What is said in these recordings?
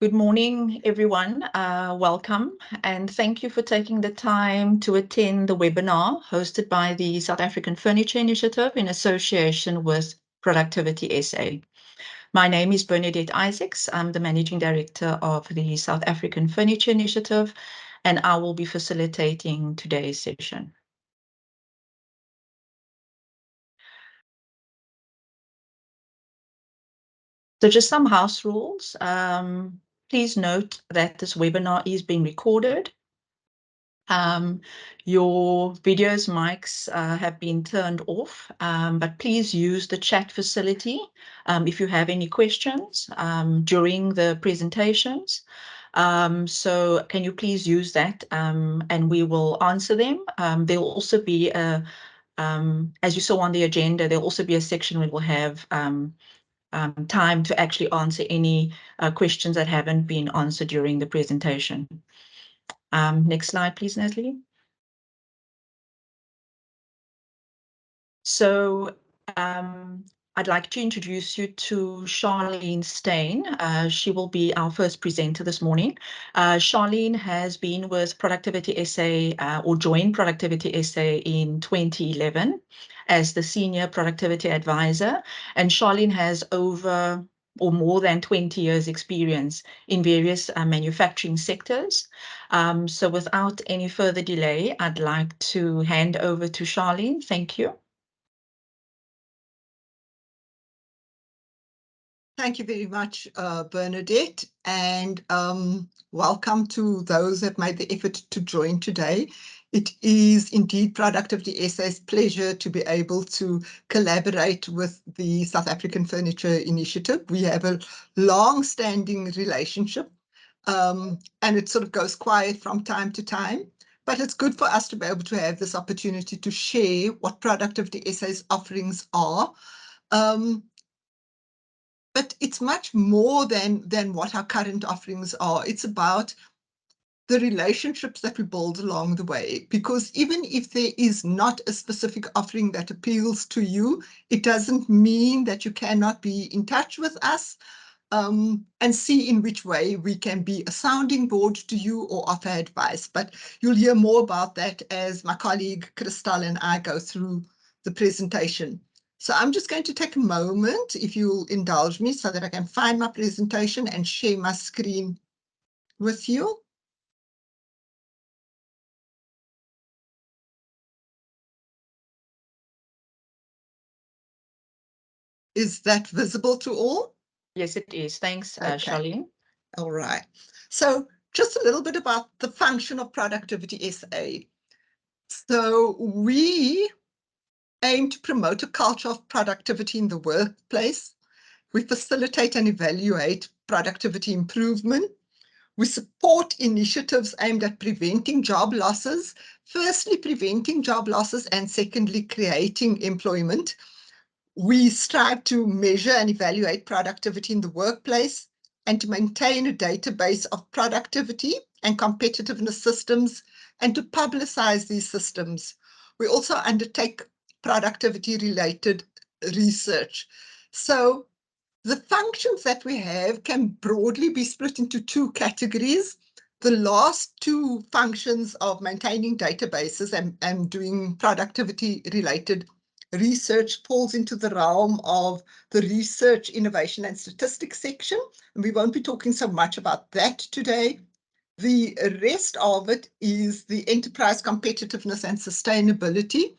Good morning, everyone. Welcome, and thank you for taking the time to attend the webinar hosted by the South African Furniture Initiative in association with Productivity SA. My name is Bernadette Isaacs. I'm the Managing Director of the South African Furniture Initiative, and I will be facilitating today's session. So just some house rules. Please note that this webinar is being recorded. Your videos, mics have been turned off, but please use the chat facility if you have any questions during the presentations. So can you please use that and we will answer them. There will also be, as you saw on the agenda, there'll also be a section where we'll have time to actually answer any questions that haven't been answered during the presentation. Next slide, please, Natalie. So I'd like to introduce you to Charlene Steyn. She will be our first presenter this morning. Charlene has been with Productivity SA or joined Productivity SA in 2011 as the Senior Productivity Advisor. And Charlene has over or more than 20 years experience in various manufacturing sectors. So without any further delay, I'd like to hand over to Charlene. Thank you. Thank you very much, Bernadette, and welcome to those that made the effort to join today. It is indeed Productivity SA's pleasure to be able to collaborate with the South African Furniture Initiative. We have a long-standing relationship, and it sort of goes quiet from time to time, but it's good for us to be able to have this opportunity to share what Productivity SA's offerings are. But it's much more than what our current offerings are. It's about the relationships that we build along the way, because even if there is not a specific offering that appeals to you, it doesn't mean that you cannot be in touch with us and see in which way we can be a sounding board to you or offer advice. But you'll hear more about that as my colleague Crystal and I go through the presentation. So I'm just going to take a moment, if you'll indulge me, so that I can find my presentation and share my screen with you. Is that visible to all? Yes, it is. Thanks, Okay. Charlene. All right. So just a little bit about the function of Productivity SA. So we aim to promote a culture of productivity in the workplace. We facilitate and evaluate productivity improvement. We support initiatives aimed at preventing job losses, firstly, preventing job losses, and secondly, creating employment. We strive to measure and evaluate productivity in the workplace and to maintain a database of productivity and competitiveness systems and to publicize these systems. We also undertake productivity-related research. So the functions that we have can broadly be split into two categories. The last two functions of maintaining databases and doing productivity-related research falls into the realm of the research, innovation, and statistics section. And we won't be talking so much about that today. The rest of it is the enterprise competitiveness and sustainability.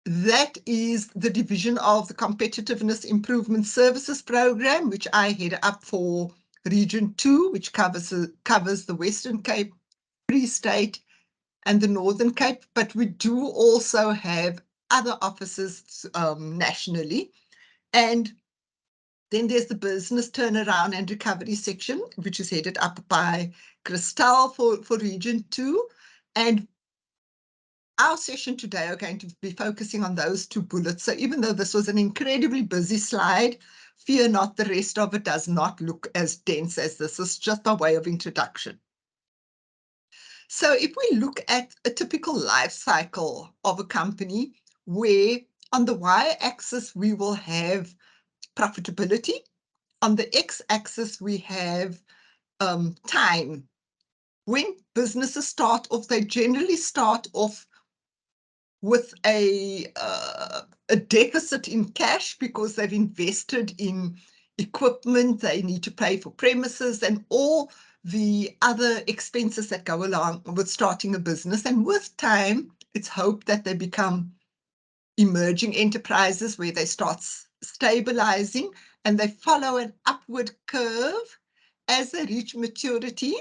That is the division of the Competitiveness Improvement Services Program, which I head up for Region 2, which covers the Western Cape, Free State, and the Northern Cape. But we do also have other offices nationally. And then there's the Business Turnaround and Recovery section, which is headed up by Crystal for Region 2. And our session today are going to be focusing on those two bullets. So even though this was an incredibly busy slide, fear not, the rest of it does not look as dense as this. It's just by way of introduction. So if we look at a typical life cycle of a company, where on the y-axis we will have profitability, on the x-axis we have time. When businesses start off, they generally start off with a deficit in cash because they've invested in equipment, they need to pay for premises and all the other expenses that go along with starting a business. And with time, it's hoped that they become emerging enterprises where they start stabilizing and they follow an upward curve as they reach maturity.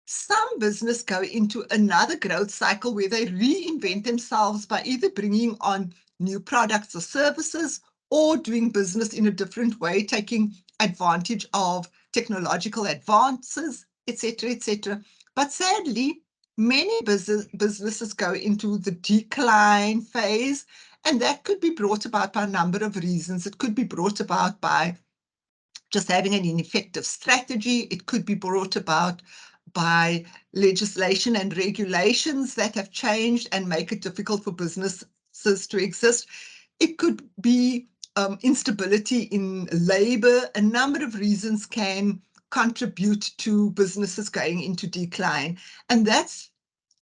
Some business go into another growth cycle where they reinvent themselves by either bringing on new products or services or doing business in a different way, taking advantage of technological advances, etc., etc. But sadly, many businesses go into the decline phase, and that could be brought about by a number of reasons. It could be brought about by just having an ineffective strategy. It could be brought about by legislation and regulations that have changed and make it difficult for businesses to exist. It could be instability in labor. A number of reasons can contribute to businesses going into decline. And that's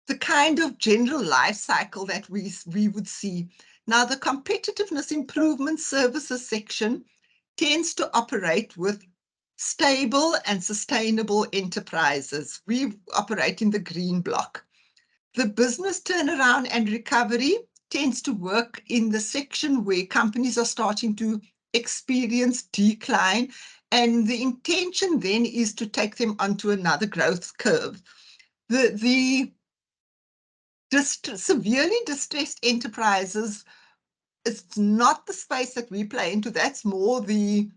the kind of general life cycle that we would see. Now, the competitiveness improvement services section tends to operate with stable and sustainable enterprises. We operate in the green block. The business turnaround and recovery tends to work in the section where companies are starting to experience decline, and the intention then is to take them onto another growth curve. The severely distressed enterprises, it's not the space that we play into. That's more the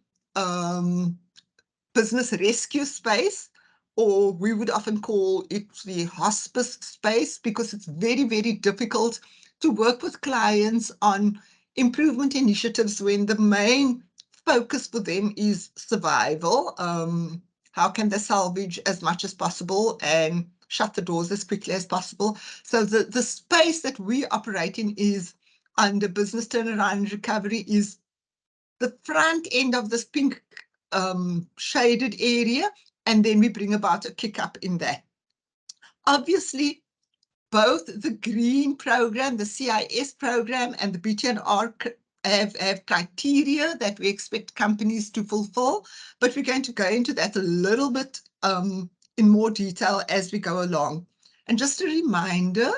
business rescue space, or we would often call it the hospice space, because it's very, very difficult to work with clients on improvement initiatives when the main focus for them is survival. How can they salvage as much as possible and shut the doors as quickly as possible? So the space that we operate in is under business turnaround and recovery, is the front end of this pink shaded area, and then we bring about a kick up in that. Obviously, both the green program, the CIS program, and the BTNR have criteria that we expect companies to fulfill, but we're going to go into that a little bit in more detail as we go along. And just a reminder,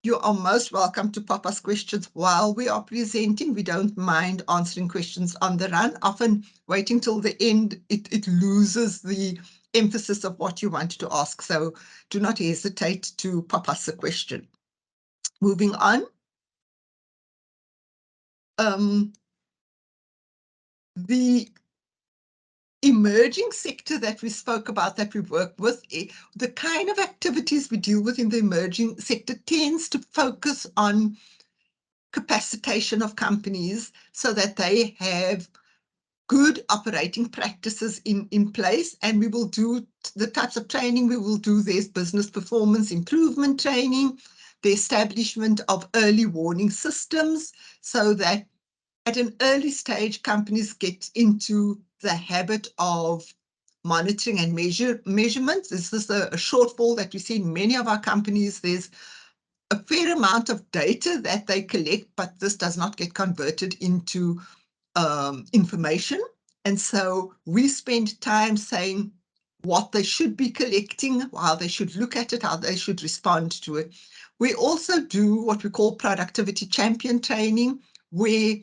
you are most welcome to pop us questions while we are presenting. We don't mind answering questions on the run. Often waiting till the end, it loses the emphasis of what you want to ask. So do not hesitate to pop us a question. Moving on. The emerging sector that we spoke about, that we work with, the kind of activities we deal with in the emerging sector tends to focus on capacitation of companies so that they have good operating practices in place. And we will do the types of training we will do. There's business performance improvement training, the establishment of early warning systems, so that at an early stage, companies get into the habit of monitoring and measurements. This is a shortfall that we see in many of our companies. There's a fair amount of data that they collect, but this does not get converted into information. And so we spend time saying what they should be collecting, how they should look at it, how they should respond to it. We also do what we call productivity champion training, where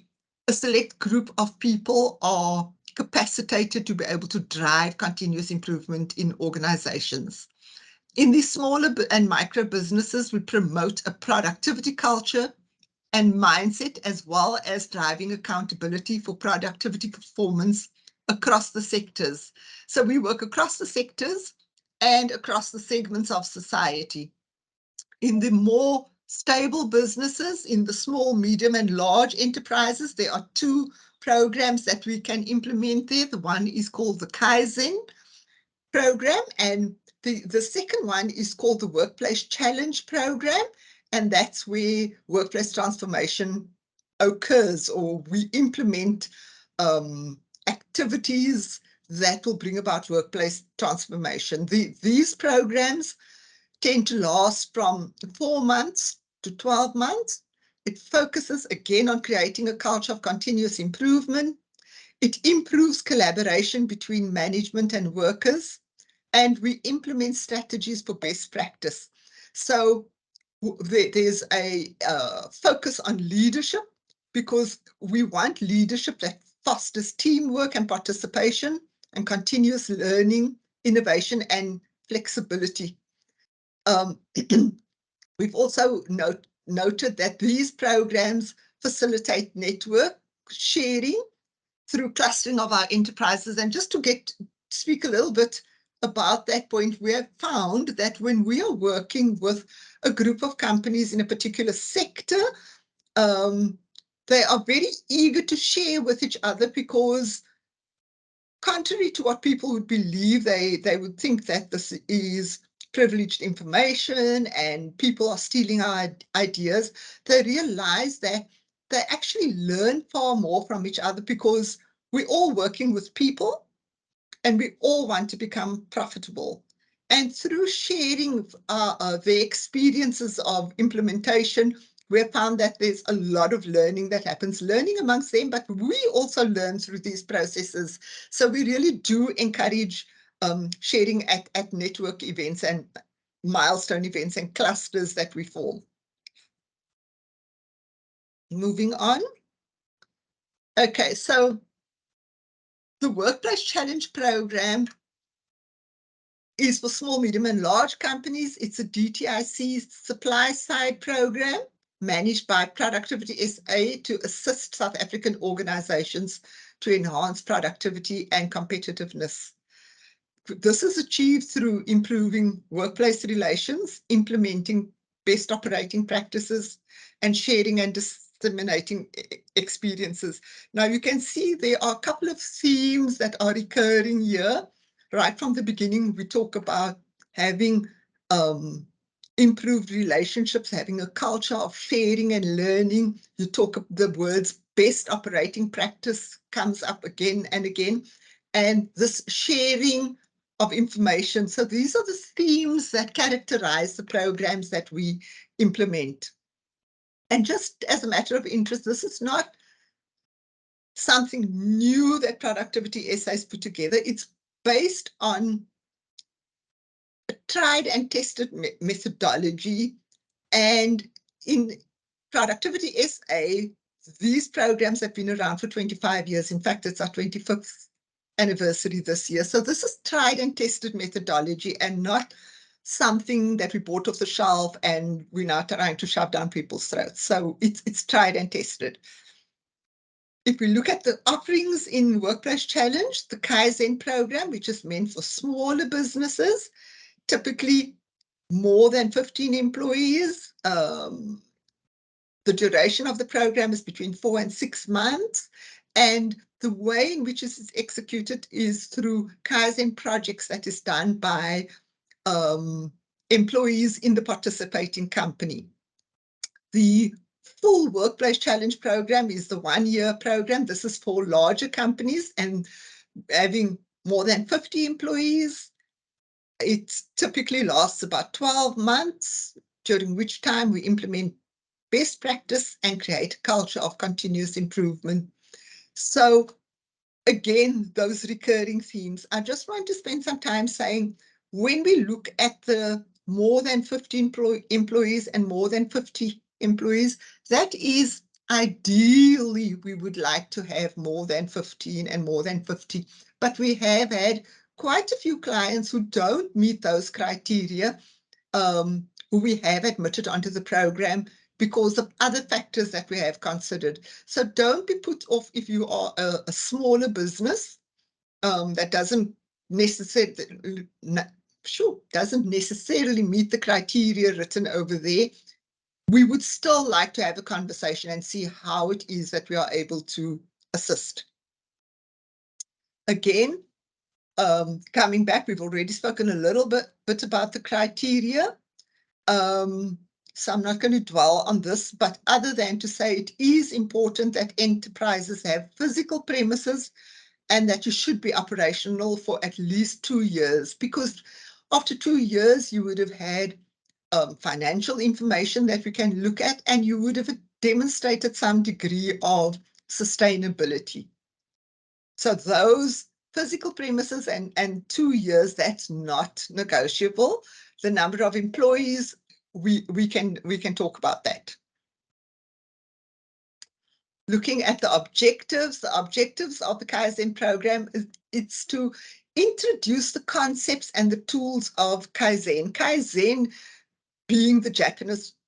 a select group of people are capacitated to be able to drive continuous improvement in organizations. In these smaller and micro businesses, we promote a productivity culture and mindset, as well as driving accountability for productivity performance across the sectors. So we work across the sectors and across the segments of society. In the more stable businesses, in the small, medium, and large enterprises, there are two programs that we can implement there. The one is called the Kaizen program, and the second one is called the Workplace Challenge program, and that's where workplace transformation occurs, or we implement activities that will bring about workplace transformation. These programs tend to last from 4 months to 12 months. It focuses again on creating a culture of continuous improvement. It improves collaboration between management and workers, and we implement strategies for best practice. So there's a focus on leadership, because we want leadership that fosters teamwork and participation and continuous learning, innovation, and flexibility. We've also noted that these programs facilitate network sharing through clustering of our enterprises. And just to speak a little bit about that point, we have found that when we are working with a group of companies in a particular sector, they are very eager to share with each other, because contrary to what people would believe, they would think that this is privileged information and people are stealing our ideas. They realize that they actually learn far more from each other, because we're all working with people and we all want to become profitable. And through sharing their experiences of implementation, we have found that there's a lot of learning that happens, learning amongst them, but we also learn through these processes. So we really do encourage sharing at network events and milestone events and clusters that we form. Moving on. Okay, so the Workplace Challenge Program is for small, medium, and large companies. It's a DTIC supply side program managed by Productivity SA to assist South African organizations to enhance productivity and competitiveness. This is achieved through improving workplace relations, implementing best operating practices, and sharing and disseminating experiences. Now you can see there are a couple of themes that are recurring here. Right from the beginning, we talk about having improved relationships, having a culture of sharing and learning. You talk the words best operating practice comes up again and again, and this sharing of information. So these are the themes that characterize the programs that we implement. And just as a matter of interest, this is not something new that Productivity SA has put together. It's based on a tried and tested methodology. And in Productivity SA, these programs have been around for 25 years. In fact, it's our 25th anniversary this year. So this is tried and tested methodology and not something that we bought off the shelf and we're now trying to shove down people's throats. So it's tried and tested. If we look at the offerings in Workplace Challenge, the Kaizen program, which is meant for smaller businesses, typically more than 15 employees. The duration of the program is between 4 and 6 months. And the way in which it is executed is through Kaizen projects that is done by employees in the participating company. The full Workplace Challenge program is the 1-year program. This is for larger companies and having more than 50 employees. It typically lasts about 12 months, during which time we implement best practice and create a culture of continuous improvement. So again, those recurring themes. I just want to spend some time saying, when we look at the more than 50 employees and more than 50 employees, that is ideally, we would like to have more than 15 and more than 50. But we have had quite a few clients who don't meet those criteria, who we have admitted onto the program because of other factors that we have considered. So don't be put off if you are a smaller business that doesn't necessarily meet the criteria written over there. We would still like to have a conversation and see how it is that we are able to assist. Again, coming back, we've already spoken a little bit about the criteria. So I'm not going to dwell on this, but other than to say it is important that enterprises have physical premises and that you should be operational for at least 2 years, because after 2 years, you would have had financial information that we can look at, and you would have demonstrated some degree of sustainability. So those physical premises and 2 years, that's not negotiable. The number of employees, we can talk about that. Looking at the objectives of the Kaizen program, it's to introduce the concepts and the tools of Kaizen. Kaizen being the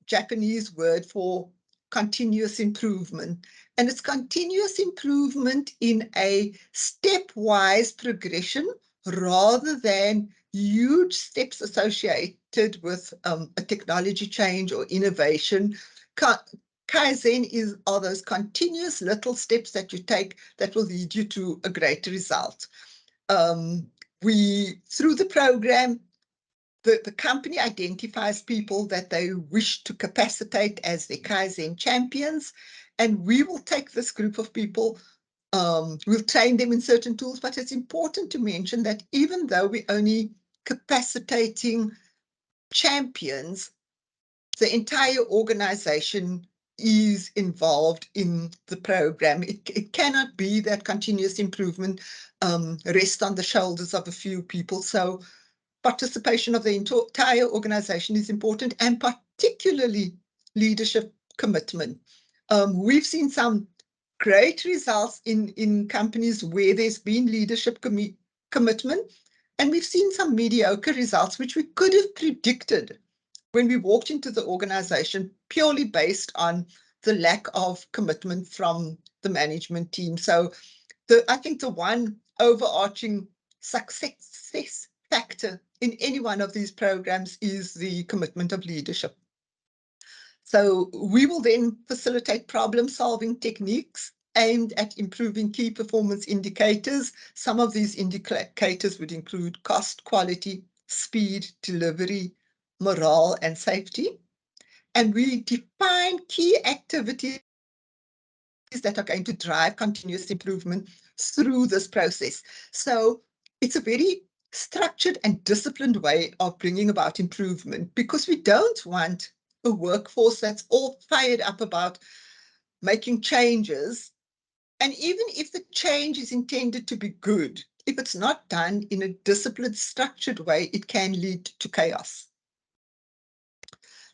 Japanese word for continuous improvement. And it's continuous improvement in a stepwise progression rather than huge steps associated with a technology change or innovation. Kaizen are those continuous little steps that you take that will lead you to a greater result. Through the program, the company identifies people that they wish to capacitate as their Kaizen champions, and we will take this group of people, we'll train them in certain tools, but it's important to mention that even though we're only capacitating champions, the entire organization is involved in the program. It cannot be that continuous improvement rests on the shoulders of a few people. So participation of the entire organization is important, and particularly leadership commitment. We've seen some great results in companies where there's been leadership commitment, and we've seen some mediocre results, which we could have predicted when we walked into the organization, purely based on the lack of commitment from the management team. So I think the one overarching success factor in any one of these programs is the commitment of leadership. So we will then facilitate problem-solving techniques aimed at improving key performance indicators. Some of these indicators would include cost, quality, speed, delivery, morale, and safety. And we define key activities that are going to drive continuous improvement through this process. So it's a very structured and disciplined way of bringing about improvement, because we don't want a workforce that's all fired up about making changes. And even if the change is intended to be good, if it's not done in a disciplined, structured way, it can lead to chaos.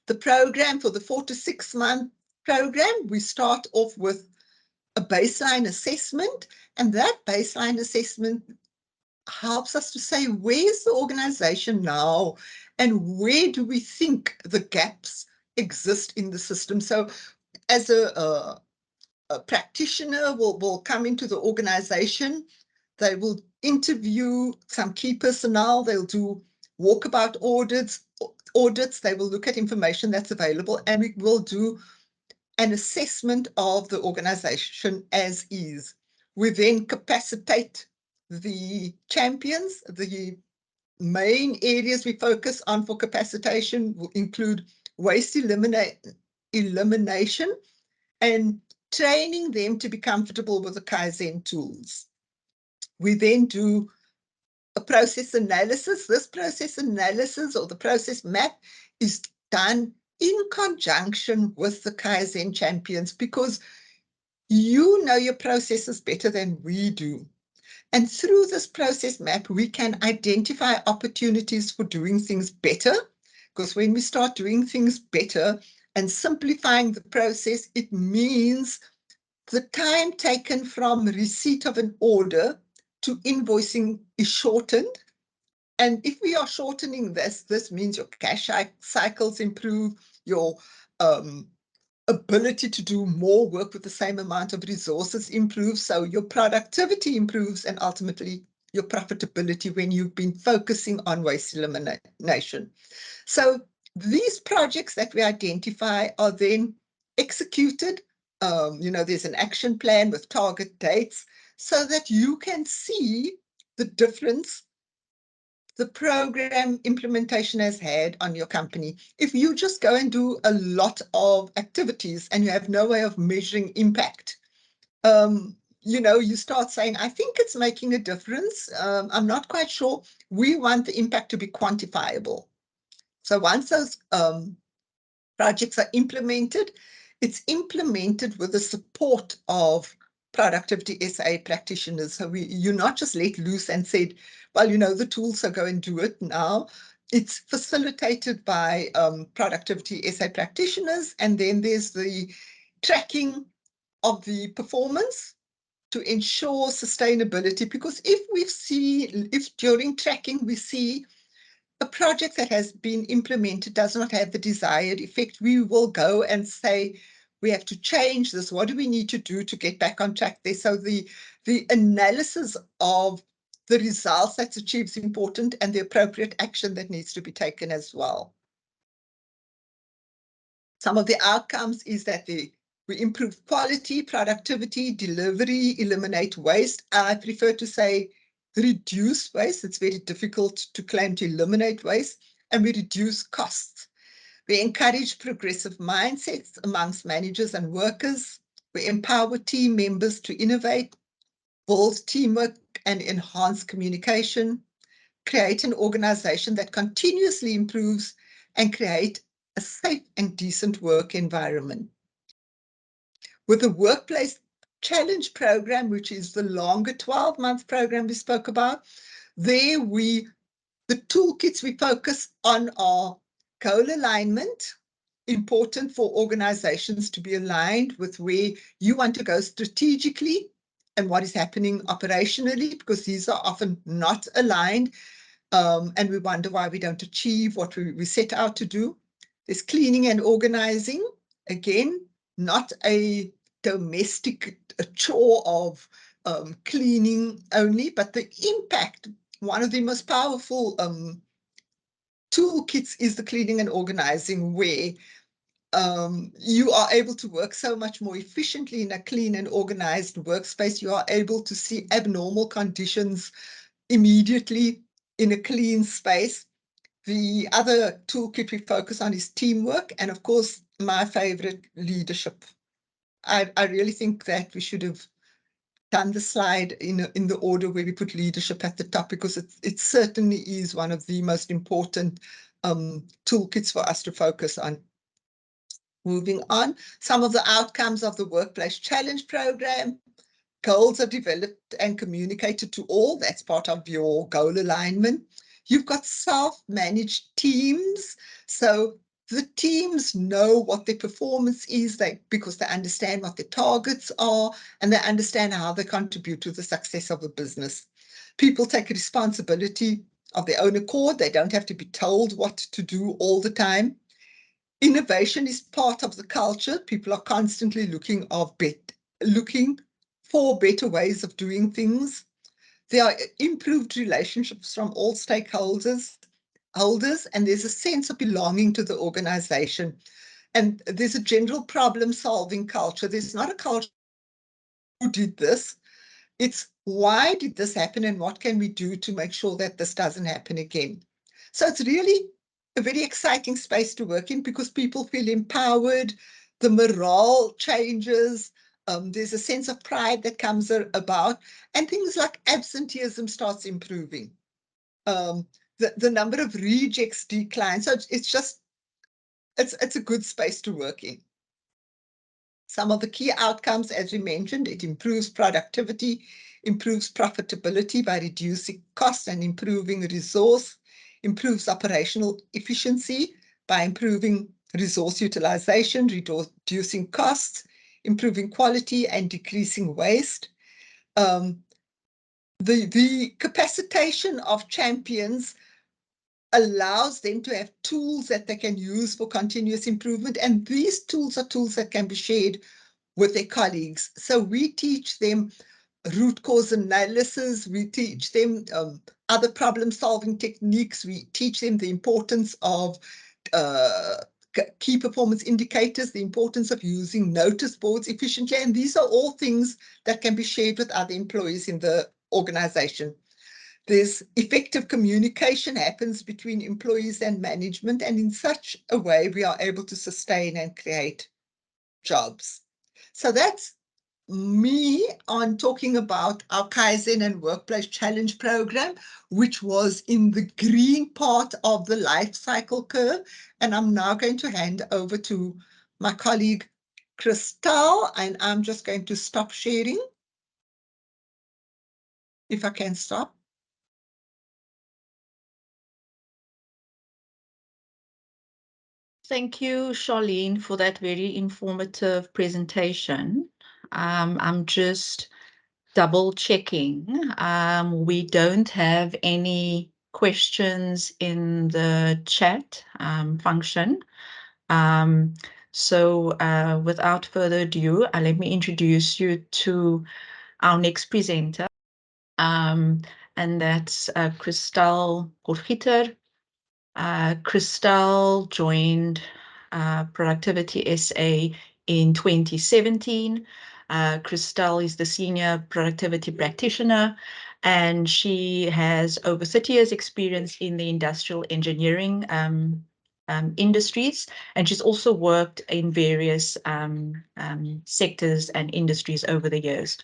The program, for the 4 to 6 month program, we start off with a baseline assessment, and that baseline assessment helps us to say, where's the organization now and where do we think the gaps exist in the system? So as a practitioner will come into the organization, they will interview some key personnel, they'll do walkabout audits, they will look at information that's available, and we will do an assessment of the organization as is. We then capacitate the champions. The main areas we focus on for capacitation will include waste elimination and training them to be comfortable with the Kaizen tools. We then do a process analysis. This process analysis, or the process map, is done in conjunction with the Kaizen champions, because you know your processes better than we do. And through this process map, we can identify opportunities for doing things better, because when we start doing things better and simplifying the process, it means the time taken from receipt of an order to invoicing is shortened. And if we are shortening this means your cash cycles improve, your ability to do more work with the same amount of resources improves, so your productivity improves, and ultimately your profitability when you've been focusing on waste elimination. So these projects that we identify are then executed. There's an action plan with target dates so that you can see the difference the program implementation has had on your company. If you just go and do a lot of activities and you have no way of measuring impact, you start saying, I think it's making a difference. I'm not quite sure. We want the impact to be quantifiable. So once those projects are implemented, it's implemented with the support of Productivity SA practitioners. So you're not just let loose and said, well, the tools, so go and do it now. It's facilitated by Productivity SA practitioners. And then there's the tracking of the performance to ensure sustainability. Because if during tracking we see a project that has been implemented does not have the desired effect, we will go and say, we have to change this. What do we need to do to get back on track there? So the analysis of the results that's achieved is important, and the appropriate action that needs to be taken as well. Some of the outcomes is that we improve quality, productivity, delivery, eliminate waste. I prefer to say reduce waste. It's very difficult to claim to eliminate waste. And we reduce costs. We encourage progressive mindsets amongst managers and workers. We empower team members to innovate, build teamwork and enhance communication, create an organization that continuously improves, and create a safe and decent work environment. With the Workplace Challenge program, which is the longer 12-month program we spoke about, there the toolkits we focus on are goal alignment, important for organizations to be aligned with where you want to go strategically and what is happening operationally, because these are often not aligned, and we wonder why we don't achieve what we set out to do. There's cleaning and organizing, again, not a domestic chore of cleaning only, but the impact. One of the most powerful toolkits is the cleaning and organizing, where you are able to work so much more efficiently in a clean and organized workspace. You are able to see abnormal conditions immediately in a clean space. The other toolkit we focus on is teamwork, and of course, my favorite, leadership. I really think that we should have done the slide in the order where we put leadership at the top, because it certainly is one of the most important toolkits for us to focus on. Moving on, some of the outcomes of the Workplace Challenge program. Goals are developed and communicated to all. That's part of your goal alignment. You've got self-managed teams. So the teams know what their performance is because they understand what their targets are, and they understand how they contribute to the success of the business. People take responsibility of their own accord. They don't have to be told what to do all the time. Innovation is part of the culture. People are constantly looking for better ways of doing things. There are improved relationships from all stakeholders, and there's a sense of belonging to the organization. And there's a general problem-solving culture. There's not a culture who did this. It's why did this happen, and what can we do to make sure that this doesn't happen again? So it's really a very exciting space to work in, because people feel empowered, the morale changes, there's a sense of pride that comes about, and things like absenteeism starts improving. The number of rejects declines. So it's a good space to work in. Some of the key outcomes, as we mentioned, it improves productivity, improves profitability by reducing costs and improving resource, improves operational efficiency by improving resource utilization, reducing costs, improving quality and decreasing waste. The capacitation of champions allows them to have tools that they can use for continuous improvement. And these tools are tools that can be shared with their colleagues. So we teach them root cause analysis, we teach them other problem-solving techniques, we teach them the importance of key performance indicators, the importance of using notice boards efficiently, and these are all things that can be shared with other employees in the organization. There's effective communication happens between employees and management, and in such a way we are able to sustain and create jobs. So that's me on talking about our Kaizen and Workplace Challenge program, which was in the green part of the life cycle curve. And I'm now going to hand over to my colleague, Christelle, and I'm just going to stop sharing. If I can stop. Thank you, Charlene, for that very informative presentation. I'm just double checking. We don't have any questions in the chat function. So without further ado, let me introduce you to our next presenter. And that's Christelle Potgieter. Christelle joined Productivity SA in 2017. Christelle is the Senior Productivity Practitioner, and she has over 30 years experience in the industrial engineering industries, and she's also worked in various sectors and industries over the years.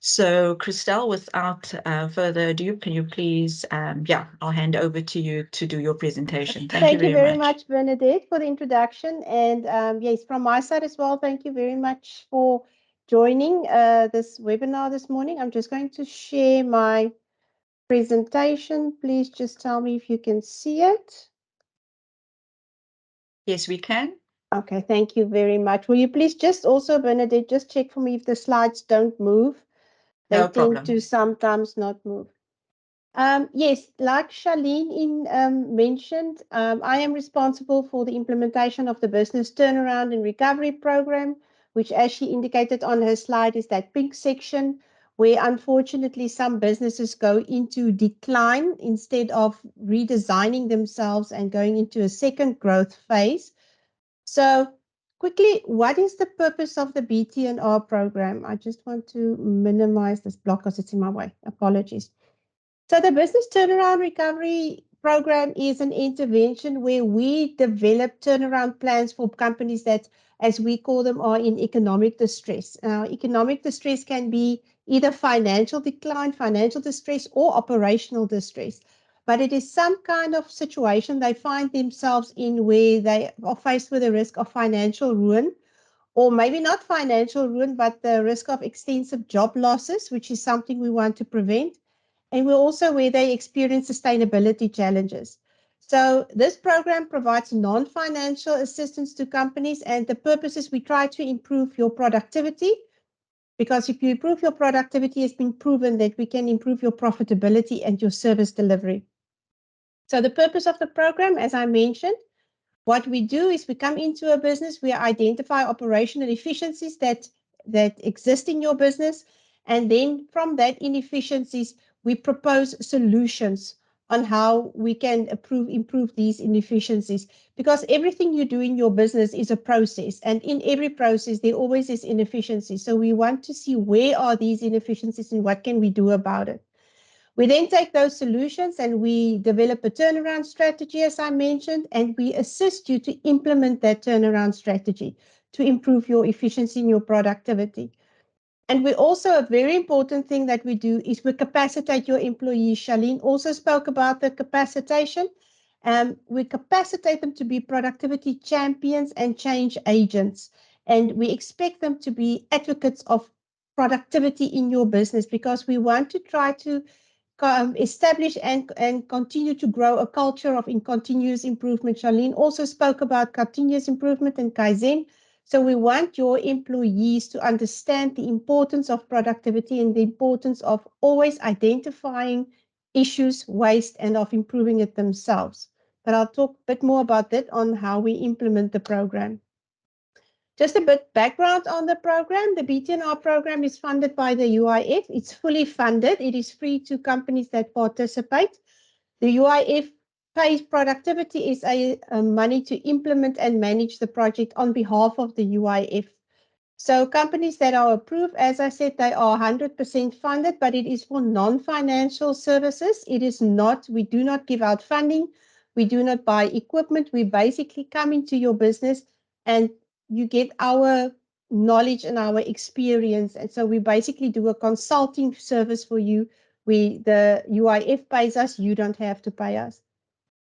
So, Christelle, without further ado, can you please, I'll hand over to you to do your presentation. Thank you very much, Bernadette, for the introduction. And yes, from my side as well, thank you very much for joining this webinar this morning. I'm just going to share my presentation. Please just tell me if you can see it. Yes, we can. Okay, thank you very much. Will you please just also, Bernadette, just check for me if the slides don't move? They tend to sometimes not move. Yes, like Charlene mentioned, I am responsible for the implementation of the Business Turnaround and Recovery Program, which, as she indicated on her slide, is that pink section where unfortunately some businesses go into decline instead of redesigning themselves and going into a second growth phase. So quickly, what is the purpose of the BTNR program? I just want to minimize this block because it's in my way. Apologies. So the Business Turnaround Recovery Program is an intervention where we develop turnaround plans for companies that, as we call them, are in economic distress. Economic distress can be either financial decline, financial distress, or operational distress. But it is some kind of situation they find themselves in where they are faced with the risk of financial ruin, or maybe not financial ruin, but the risk of extensive job losses, which is something we want to prevent. And we're also where they experience sustainability challenges. So this program provides non-financial assistance to companies, and the purpose is we try to improve your productivity, because if you improve your productivity, it's been proven that we can improve your profitability and your service delivery. So the purpose of the program, as I mentioned, what we do is we come into a business, we identify operational efficiencies that exist in your business, and then from that inefficiencies, we propose solutions on how we can improve these inefficiencies, because everything you do in your business is a process, and in every process there always is inefficiency. So we want to see where are these inefficiencies and what can we do about it. We then take those solutions and we develop a turnaround strategy, as I mentioned, and we assist you to implement that turnaround strategy to improve your efficiency and your productivity. And we also, a very important thing that we do is we capacitate your employees. Charlene also spoke about the capacitation. We capacitate them to be productivity champions and change agents. And we expect them to be advocates of productivity in your business, because we want to try to establish and continue to grow a culture of continuous improvement. Charlene also spoke about continuous improvement and Kaizen. So we want your employees to understand the importance of productivity and the importance of always identifying issues, waste, and of improving it themselves. But I'll talk a bit more about that on how we implement the program. Just a bit background on the program. The BTNR program is funded by the UIF. It's fully funded. It is free to companies that participate. The UIF pays Productivity SA money to implement and manage the project on behalf of the UIF. So companies that are approved, as I said, they are 100% funded, but it is for non-financial services. It is not, we do not give out funding. We do not buy equipment. We basically come into your business and you get our knowledge and our experience. And so we basically do a consulting service for you. The UIF pays us, you don't have to pay us.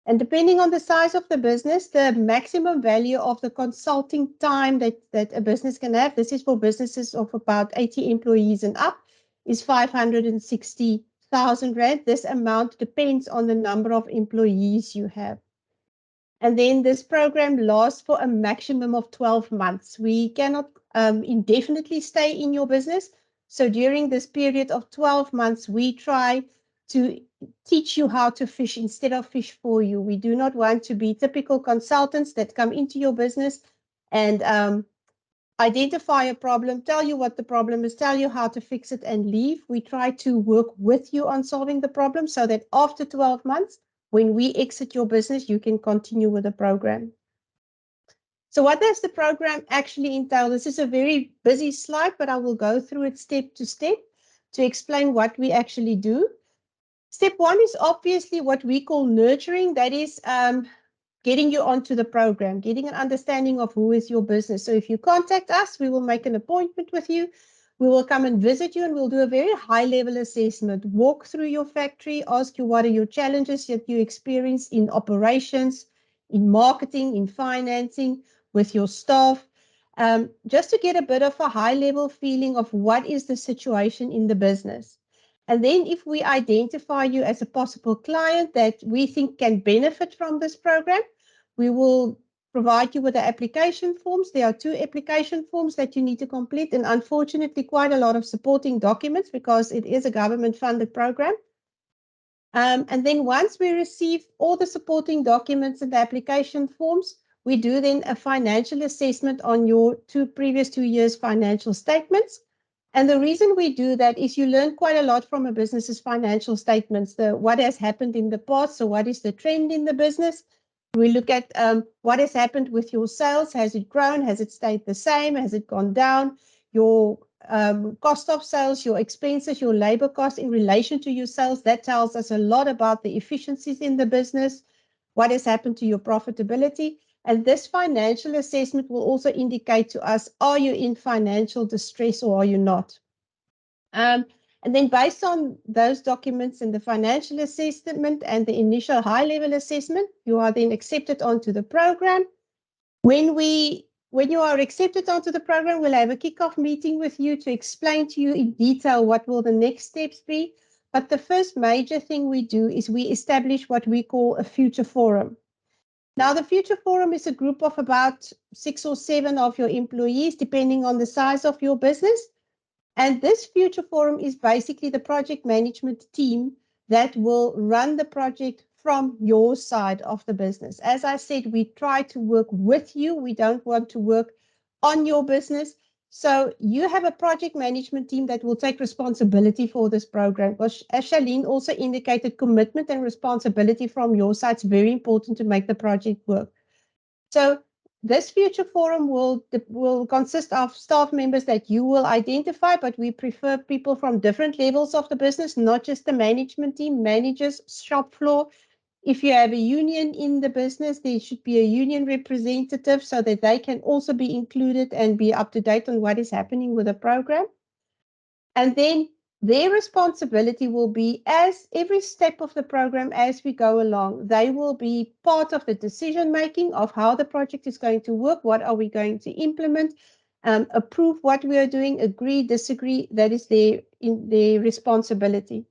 And depending on the size of the business, the maximum value of the consulting time that a business can have, this is for businesses of about 80 employees and up, is 560,000 Rand. This amount depends on the number of employees you have. And then this program lasts for a maximum of 12 months. We cannot indefinitely stay in your business. So during this period of 12 months, we try to teach you how to fish instead of fish for you. We do not want to be typical consultants that come into your business and identify a problem, tell you what the problem is, tell you how to fix it and leave. We try to work with you on solving the problem so that after 12 months, when we exit your business, you can continue with the program. So what does the program actually entail? This is a very busy slide, but I will go through it step to step to explain what we actually do. Step one is obviously what we call nurturing. That is getting you onto the program, getting an understanding of who is your business. So if you contact us, we will make an appointment with you. We will come and visit you and we'll do a very high level assessment, walk through your factory, ask you what are your challenges that you experience in operations, in marketing, in financing, with your staff, just to get a bit of a high level feeling of what is the situation in the business. And then if we identify you as a possible client that we think can benefit from this program, we will provide you with the application forms. There are 2 application forms that you need to complete, and unfortunately quite a lot of supporting documents because it is a government-funded program. And then once we receive all the supporting documents and the application forms, we do then a financial assessment on your previous 2 years financial statements. And the reason we do that is you learn quite a lot from a business's financial statements, what has happened in the past, so what is the trend in the business. We look at what has happened with your sales. Has it grown? Has it stayed the same? Has it gone down? Your cost of sales, your expenses, your labor cost in relation to your sales. That tells us a lot about the efficiencies in the business, what has happened to your profitability. And this financial assessment will also indicate to us, are you in financial distress or are you not? And then based on those documents and the financial assessment and the initial high-level assessment, you are then accepted onto the program. When you are accepted onto the program, we'll have a kickoff meeting with you to explain to you in detail what will the next steps be. But the first major thing we do is we establish what we call a future forum. Now, the future forum is a group of about 6 or 7 of your employees, depending on the size of your business. And this future forum is basically the project management team that will run the project from your side of the business. As I said, we try to work with you. We don't want to work on your business. So you have a project management team that will take responsibility for this program. Because as Charlene also indicated, commitment and responsibility from your side is very important to make the project work. So this future forum will consist of staff members that you will identify, but we prefer people from different levels of the business, not just the management team, managers, shop floor. If you have a union in the business, there should be a union representative so that they can also be included and be up to date on what is happening with the program. And then their responsibility will be, as every step of the program as we go along, they will be part of the decision making of how the project is going to work, what are we going to implement, approve what we are doing, agree, disagree. That is their responsibility.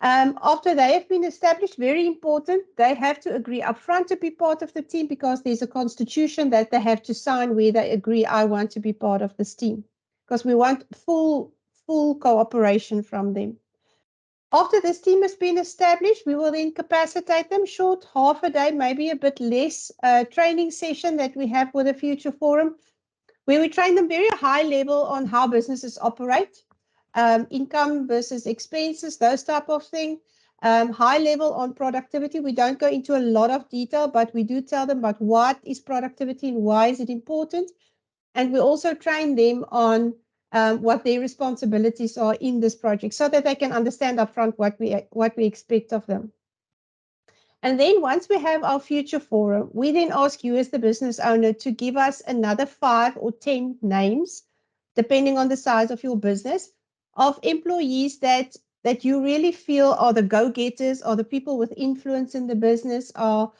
After they have been established, very important, they have to agree upfront to be part of the team because there's a constitution that they have to sign where they agree, I want to be part of this team, because we want full cooperation from them. After this team has been established, we will then capacitate them, short, half a day, maybe a bit less, training session that we have with the Future Forum, where we train them very high level on how businesses operate, income versus expenses, those type of thing. High level on productivity. We don't go into a lot of detail, but we do tell them about what is productivity and why is it important. And we also train them on what their responsibilities are in this project so that they can understand upfront what we expect of them. And then once we have our future forum, we then ask you as the business owner to give us another 5 or 10 names, depending on the size of your business, of employees that you really feel are the go-getters, are the people with influence in the business, are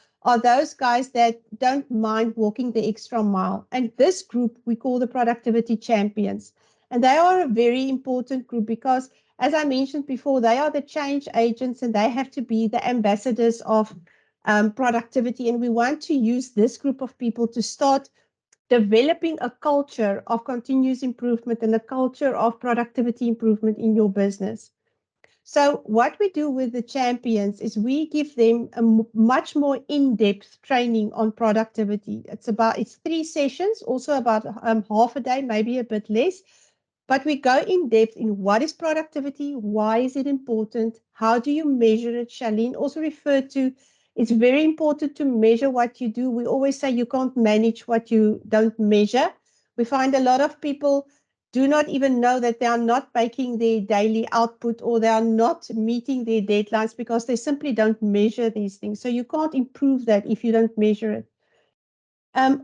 those guys that don't mind walking the extra mile. And this group we call the productivity champions. And they are a very important group because, as I mentioned before, they are the change agents and they have to be the ambassadors of productivity. And we want to use this group of people to start developing a culture of continuous improvement and a culture of productivity improvement in your business. So what we do with the champions is we give them a much more in-depth training on productivity. It's 3 sessions, also about half a day, maybe a bit less. But we go in depth in what is productivity, why is it important, how do you measure it? Charlene also referred to, it's very important to measure what you do. We always say you can't manage what you don't measure. We find a lot of people do not even know that they are not making their daily output or they are not meeting their deadlines because they simply don't measure these things. So you can't improve that if you don't measure it.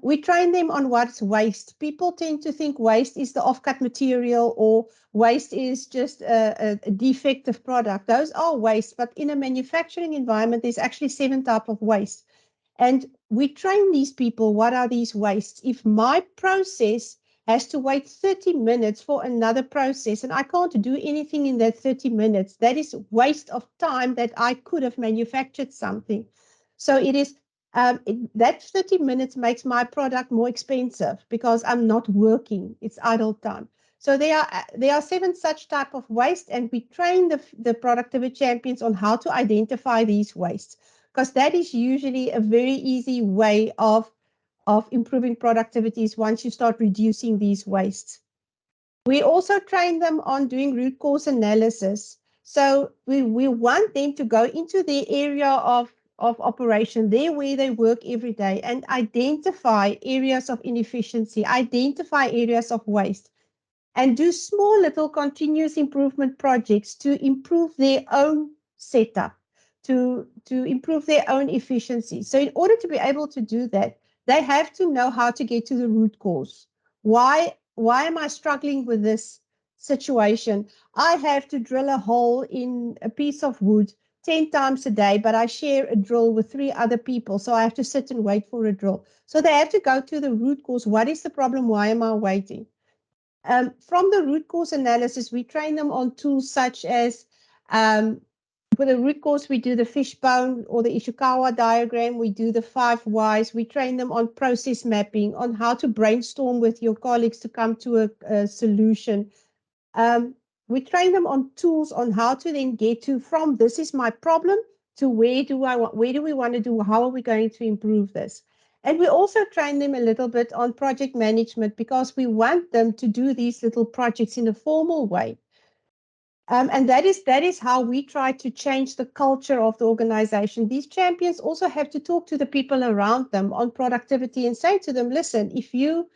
We train them on what's waste. People tend to think waste is the off-cut material or waste is just a defective product. Those are waste, but in a manufacturing environment, there's actually 7 types of waste. And we train these people, what are these wastes? If my process has to wait 30 minutes for another process and I can't do anything in that 30 minutes, that is waste of time that I could have manufactured something. So it is that 30 minutes makes my product more expensive because I'm not working. It's idle time. So there are 7 such type of waste, and we train the productivity champions on how to identify these wastes, because that is usually a very easy way of improving productivities once you start reducing these wastes. We also train them on doing root cause analysis. So we want them to go into the area of operation, there where they work every day, and identify areas of inefficiency, identify areas of waste, and do small little continuous improvement projects to improve their own setup, to improve their own efficiency. So in order to be able to do that, they have to know how to get to the root cause. Why am I struggling with this situation? I have to drill a hole in a piece of wood 10 times a day, but I share a drill with 3 other people, so I have to sit and wait for a drill. So they have to go to the root cause. What is the problem? Why am I waiting? From the root cause analysis, we train them on tools such as, for the root cause, we do the fishbone or the Ishikawa diagram. We do the 5 whys. We train them on process mapping, on how to brainstorm with your colleagues to come to a solution. We train them on tools on how to then get to from this is my problem to where do we want to do, how are we going to improve this? And we also train them a little bit on project management because we want them to do these little projects in a formal way. And that is how we try to change the culture of the organization. These champions also have to talk to the people around them on productivity and say to them, listen, if you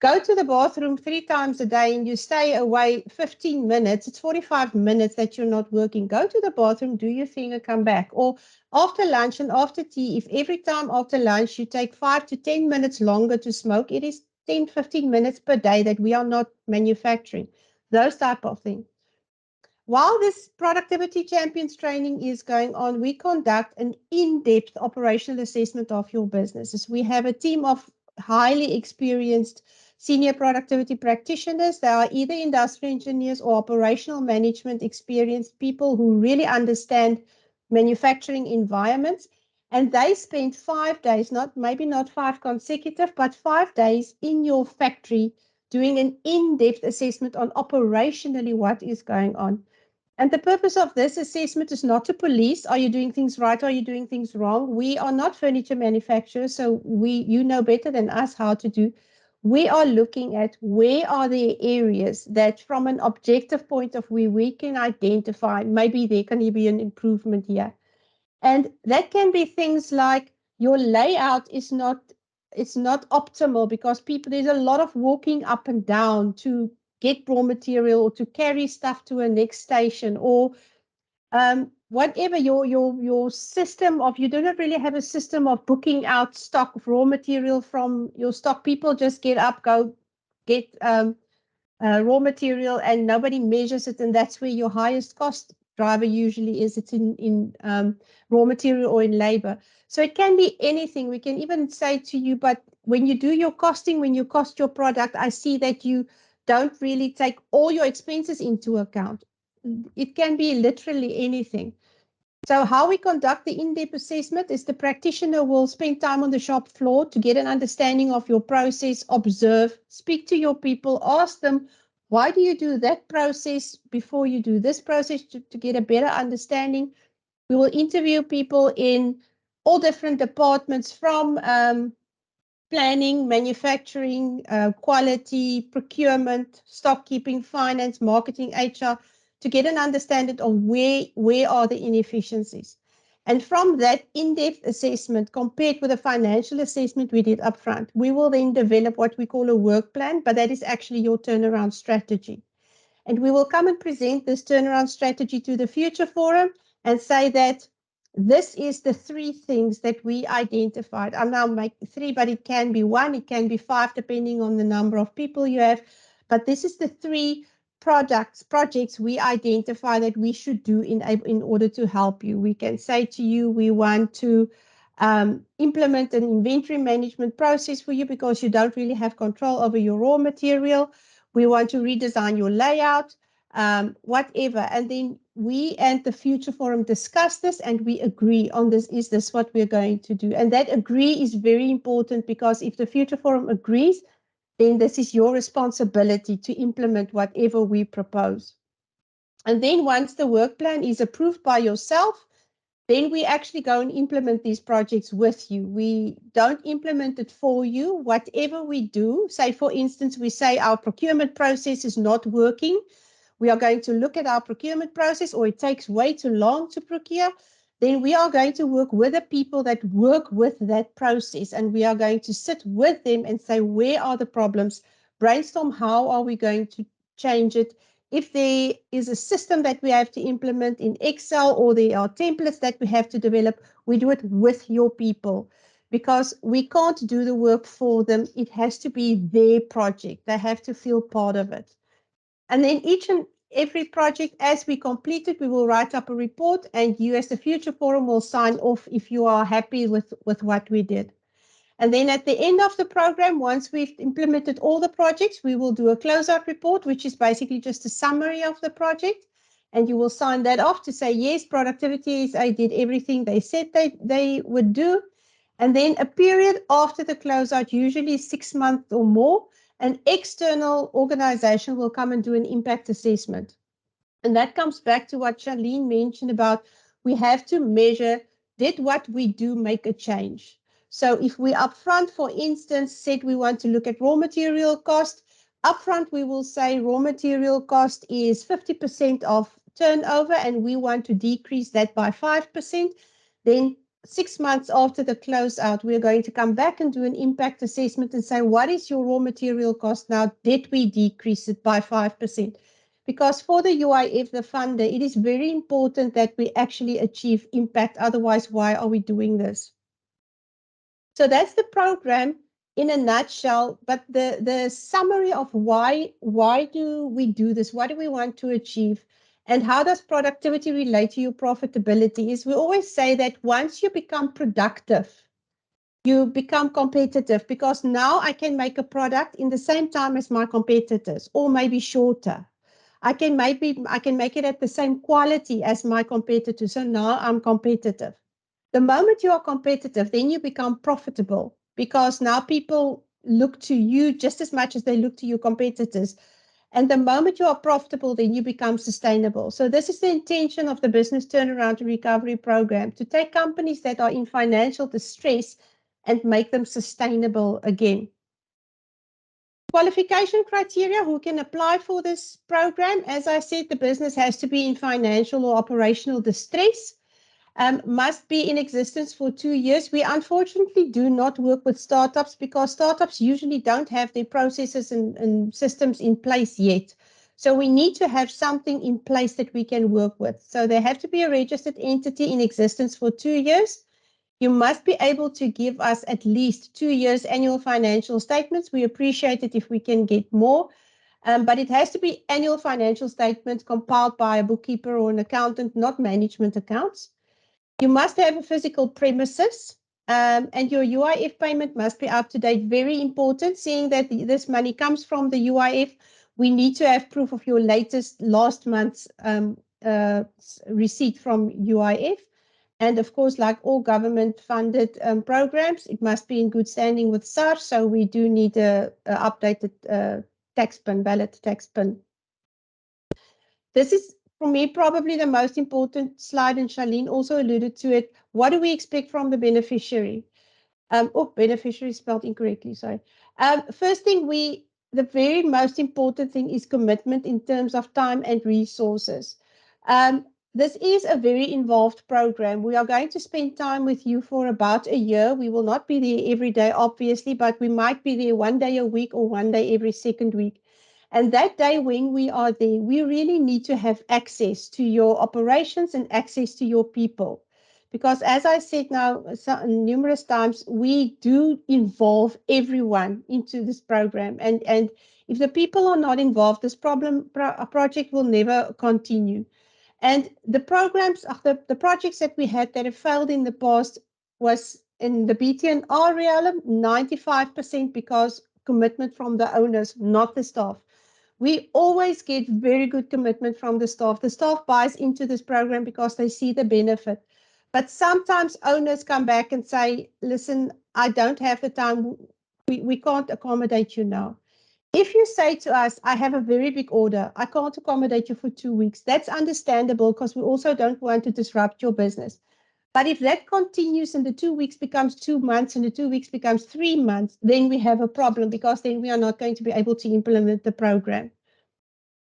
go to the bathroom 3 times a day and you stay away 15 minutes, it's 45 minutes that you're not working. Go to the bathroom, do your thing and come back. Or after lunch and after tea, if every time after lunch you take 5 to 10 minutes longer to smoke, it is 10, 15 minutes per day that we are not manufacturing. Those type of things. While this productivity champions training is going on, we conduct an in-depth operational assessment of your businesses. We have a team of highly experienced senior productivity practitioners. They are either industrial engineers or operational management experienced people who really understand manufacturing environments. And they spend 5 days, maybe not 5 consecutive, but 5 days in your factory doing an in-depth assessment on operationally what is going on. And the purpose of this assessment is not to police, are you doing things right, or are you doing things wrong? We are not furniture manufacturers, so you know better than us how to do. We are looking at where are the areas that from an objective point of view, we can identify, maybe there can be an improvement here. And that can be things like your layout is not optimal because there's a lot of walking up and down to get raw material or to carry stuff to a next station, or whatever your system of, you do not really have a system of booking out stock of raw material from your stock. People just get up, go get raw material, and nobody measures it, and that's where your highest cost driver usually is. It's in raw material or in labor. So it can be anything. We can even say to you, but when you do your costing, when you cost your product, I see that you don't really take all your expenses into account. It can be literally anything. So how we conduct the in-depth assessment is the practitioner will spend time on the shop floor to get an understanding of your process, observe, speak to your people, ask them, why do you do that process before you do this process, to get a better understanding. We will interview people in all different departments, from planning, manufacturing, quality, procurement, stock keeping, finance, marketing, HR, to get an understanding of where are the inefficiencies. And from that in-depth assessment, compared with a financial assessment we did upfront, we will then develop what we call a work plan, but that is actually your turnaround strategy. And we will come and present this turnaround strategy to the Future Forum and say that this is the 3 things that we identified. I'll now make 3, but it can be 1, it can be 5, depending on the number of people you have. But this is the 3 projects we identify that we should do in order to help you. We can say to you, we want to implement an inventory management process for you because you don't really have control over your raw material. We want to redesign your layout, whatever. And then we and the Future Forum discuss this and we agree on this. Is this what we're going to do? And that agree is very important, because if the Future Forum agrees, then this is your responsibility to implement whatever we propose. And then once the work plan is approved by yourself, then we actually go and implement these projects with you. We don't implement it for you. Whatever we do, say for instance, we say our procurement process is not working. We are going to look at our procurement process, or it takes way too long to procure. Then we are going to work with the people that work with that process, and we are going to sit with them and say, where are the problems? Brainstorm, how are we going to change it? If there is a system that we have to implement in Excel, or there are templates that we have to develop, we do it with your people, because we can't do the work for them. It has to be their project. They have to feel part of it. And then each and every project, as we complete it, we will write up a report, and you as the Future Forum will sign off if you are happy with what we did. And then at the end of the program, once we've implemented all the projects, we will do a closeout report, which is basically just a summary of the project. And you will sign that off to say, yes, productivity I did everything they said they would do. And then a period after the closeout, usually 6 months or more, an external organization will come and do an impact assessment. And that comes back to what Charlene mentioned about, we have to measure, did what we do make a change? So if we upfront, for instance, said we want to look at raw material cost, upfront we will say raw material cost is 50% of turnover, and we want to decrease that by 5%. Then 6 months after the closeout, we're going to come back and do an impact assessment and say, what is your raw material cost now? Did we decrease it by 5%? Because for the UIF, the funder, it is very important that we actually achieve impact. Otherwise, why are we doing this? So that's the program in a nutshell. But the summary of why do we do this? What do we want to achieve? And how does productivity relate to your profitability? Is we always say that once you become productive, you become competitive, because now I can make a product in the same time as my competitors, or maybe shorter. I can make it at the same quality as my competitors. So now I'm competitive. The moment you are competitive, then you become profitable, because now people look to you just as much as they look to your competitors. And the moment you are profitable, then you become sustainable. So this is the intention of the Business Turnaround and Recovery Program, to take companies that are in financial distress and make them sustainable again. Qualification criteria, who can apply for this program? As I said, the business has to be in financial or operational distress, must be in existence for 2 years. We unfortunately do not work with startups, because startups usually don't have their processes and systems in place yet. So we need to have something in place that we can work with. So they have to be a registered entity in existence for 2 years. You must be able to give us at least 2 years annual financial statements. We appreciate it if we can get more, but it has to be annual financial statements compiled by a bookkeeper or an accountant, not management accounts. You must have a physical premises, and your UIF payment must be up to date. Very important, seeing that this money comes from the UIF. We need to have proof of your last month's receipt from UIF. And of course, like all government-funded programs, it must be in good standing with SARS. So we do need a updated tax PIN, valid tax PIN. This is, for me, probably the most important slide, and Charlene also alluded to it. What do we expect from the beneficiary? Beneficiary spelled incorrectly, sorry. First thing, the very most important thing is commitment in terms of time and resources. This is a very involved program. We are going to spend time with you for about a year. We will not be there every day, obviously, but we might be there 1 day a week or 1 day every second week. And that day when we are there, we really need to have access to your operations and access to your people. Because as I said now numerous times, we do involve everyone into this program. And if the people are not involved, this project will never continue. And the programs, the projects that we had that have failed in the past was in the BT&R realm, 95% because commitment from the owners, not the staff. We always get very good commitment from the staff. The staff buys into this program because they see the benefit. But sometimes owners come back and say, listen, I don't have the time. We can't accommodate you now. If you say to us, I have a very big order, I can't accommodate you for 2 weeks, that's understandable because we also don't want to disrupt your business. But if that continues and the 2 weeks becomes 2 months and the 2 weeks becomes 3 months, then we have a problem because then we are not going to be able to implement the program.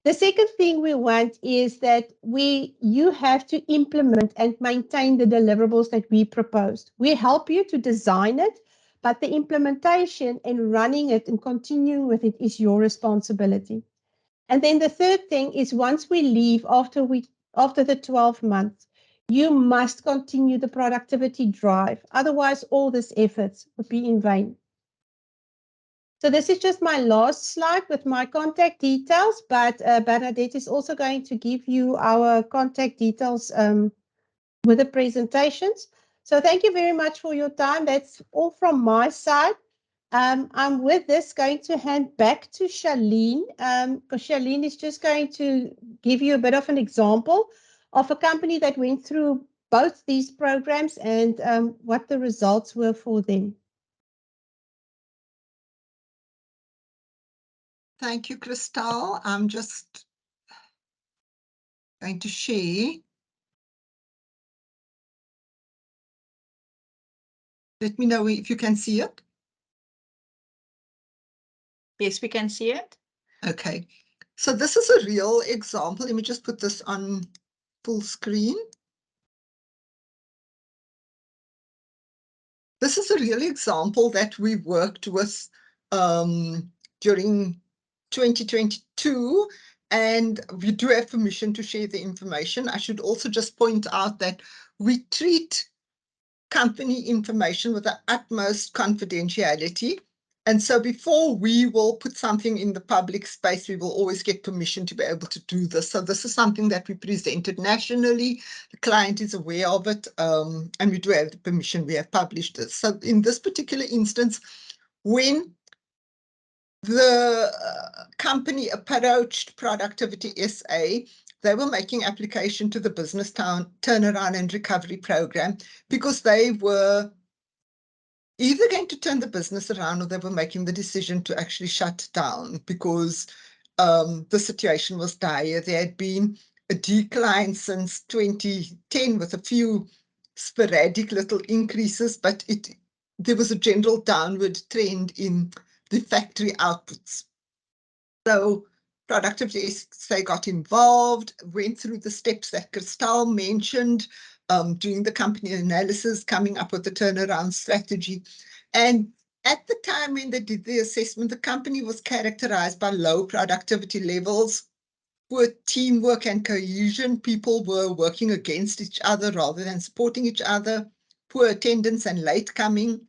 The second thing we want is that you have to implement and maintain the deliverables that we proposed. We help you to design it, but the implementation and running it and continuing with it is your responsibility. And then the third thing is once we leave after the 12 months, you must continue the productivity drive. Otherwise, all this efforts would be in vain. So this is just my last slide with my contact details, but Bernadette is also going to give you our contact details with the presentations. So thank you very much for your time. That's all from my side. I'm with this going to hand back to Charlene, because Charlene is just going to give you a bit of an example of a company that went through both these programs and what the results were for them. Thank you, Christel. I'm just going to share. Let me know if you can see it. Yes, we can see it. Okay, so this is a real example. Let me just put this on full screen. This is a real example that we worked with during 2022, and we do have permission to share the information. I should also just point out that we treat company information with the utmost confidentiality. And so before we will put something in the public space, we will always get permission to be able to do this. So this is something that we presented nationally. The client is aware of it, and we do have the permission. We have published this. So in this particular instance, when the company approached Productivity SA, they were making application to the Business Turnaround and Recovery Program because they were either going to turn the business around or they were making the decision to actually shut down because the situation was dire. There had been a decline since 2010 with a few sporadic little increases, but there was a general downward trend in the factory outputs. So Productivity SA got involved, went through the steps that Christel mentioned, doing the company analysis, coming up with the turnaround strategy. And at the time when they did the assessment, the company was characterized by low productivity levels, poor teamwork and cohesion. People were working against each other rather than supporting each other. Poor attendance and late coming.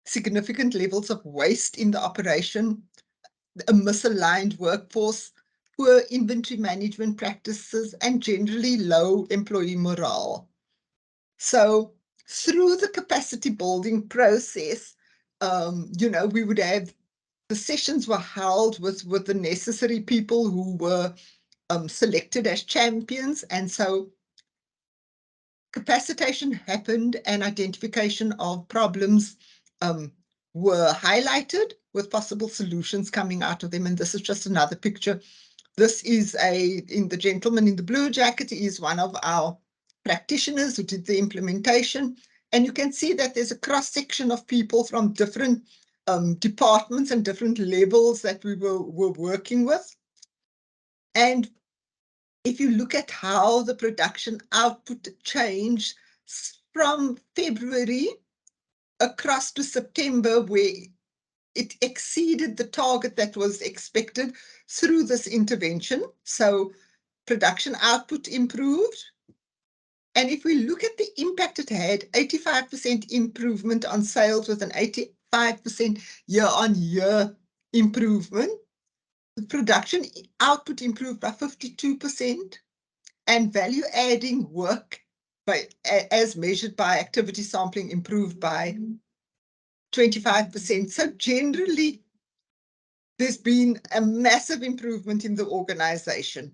Significant levels of waste in the operation. A misaligned workforce. Poor inventory management practices, and generally low employee morale. So through the capacity building process, we would have the sessions were held with the necessary people who were selected as champions. And so capacitation happened and identification of problems were highlighted with possible solutions coming out of them. And this is just another picture. This is in the gentleman in the blue jacket is one of our practitioners who did the implementation. And you can see that there's a cross-section of people from different departments and different levels that we were working with. And if you look at how the production output changed from February across to September, where it exceeded the target that was expected through this intervention. So production output improved. And if we look at the impact it had, 85% improvement on sales with an 85% year-on-year improvement. The production output improved by 52%, and value-adding work as measured by activity sampling improved by 25%. So generally, there's been a massive improvement in the organization.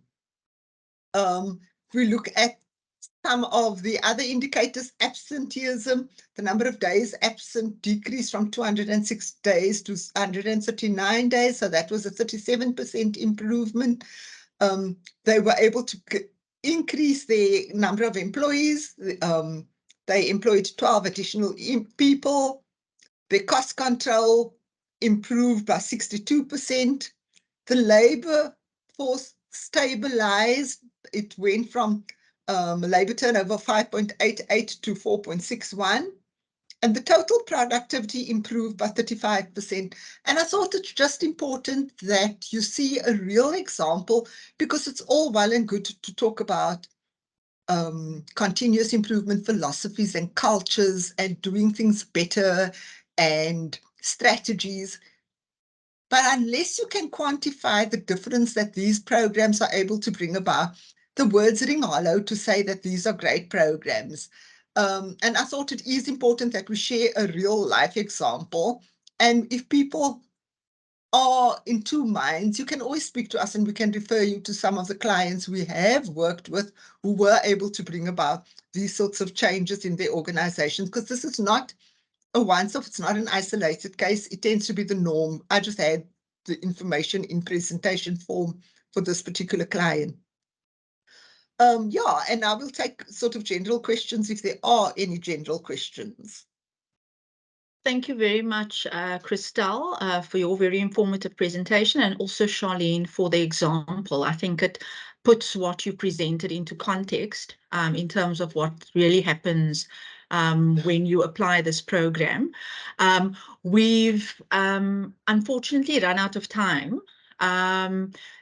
If we look at some of the other indicators, absenteeism, the number of days absent decreased from 206 days to 139 days. So that was a 37% improvement. They were able to increase the number of employees. They employed 12 additional people. The cost control improved by 62%. The labor force stabilized. It went from labor turnover 5.88 to 4.61. And the total productivity improved by 35%. And I thought it's just important that you see a real example, because it's all well and good to talk about continuous improvement philosophies and cultures and doing things better and strategies. But unless you can quantify the difference that these programs are able to bring about, the words ring hollow to say that these are great programs. And I thought it is important that we share a real life example. And if people are in two minds, you can always speak to us and we can refer you to some of the clients we have worked with who were able to bring about these sorts of changes in their organizations, because this is not a once-off, it's not an isolated case. It tends to be the norm. I just had the information in presentation form for this particular client. Yeah, and I will take sort of general questions if there are any general questions. Thank you very much, Christelle, for your very informative presentation, and also Charlene for the example. I think it puts what you presented into context in terms of what really happens when you apply this program. We've unfortunately run out of time.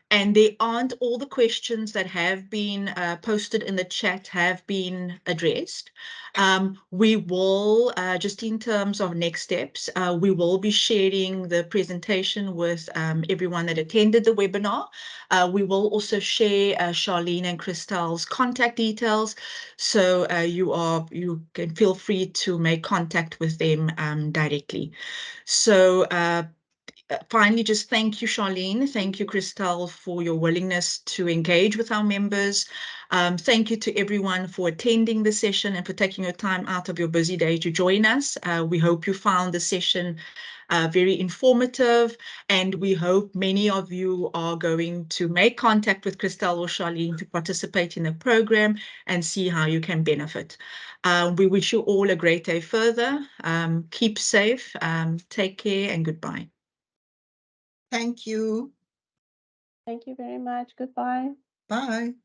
And there aren't all the questions that have been posted in the chat have been addressed. We will, just in terms of next steps, we will be sharing the presentation with everyone that attended the webinar. We will also share Charlene and Christelle's contact details, so you can feel free to make contact with them directly. So finally, just thank you, Charlene. Thank you, Christelle, for your willingness to engage with our members. Thank you to everyone for attending the session and for taking your time out of your busy day to join us. We hope you found the session very informative, and we hope many of you are going to make contact with Christelle or Charlene to participate in the program and see how you can benefit. We wish you all a great day further. Keep safe, take care, and goodbye. Thank you. Thank you very much. Goodbye. Bye.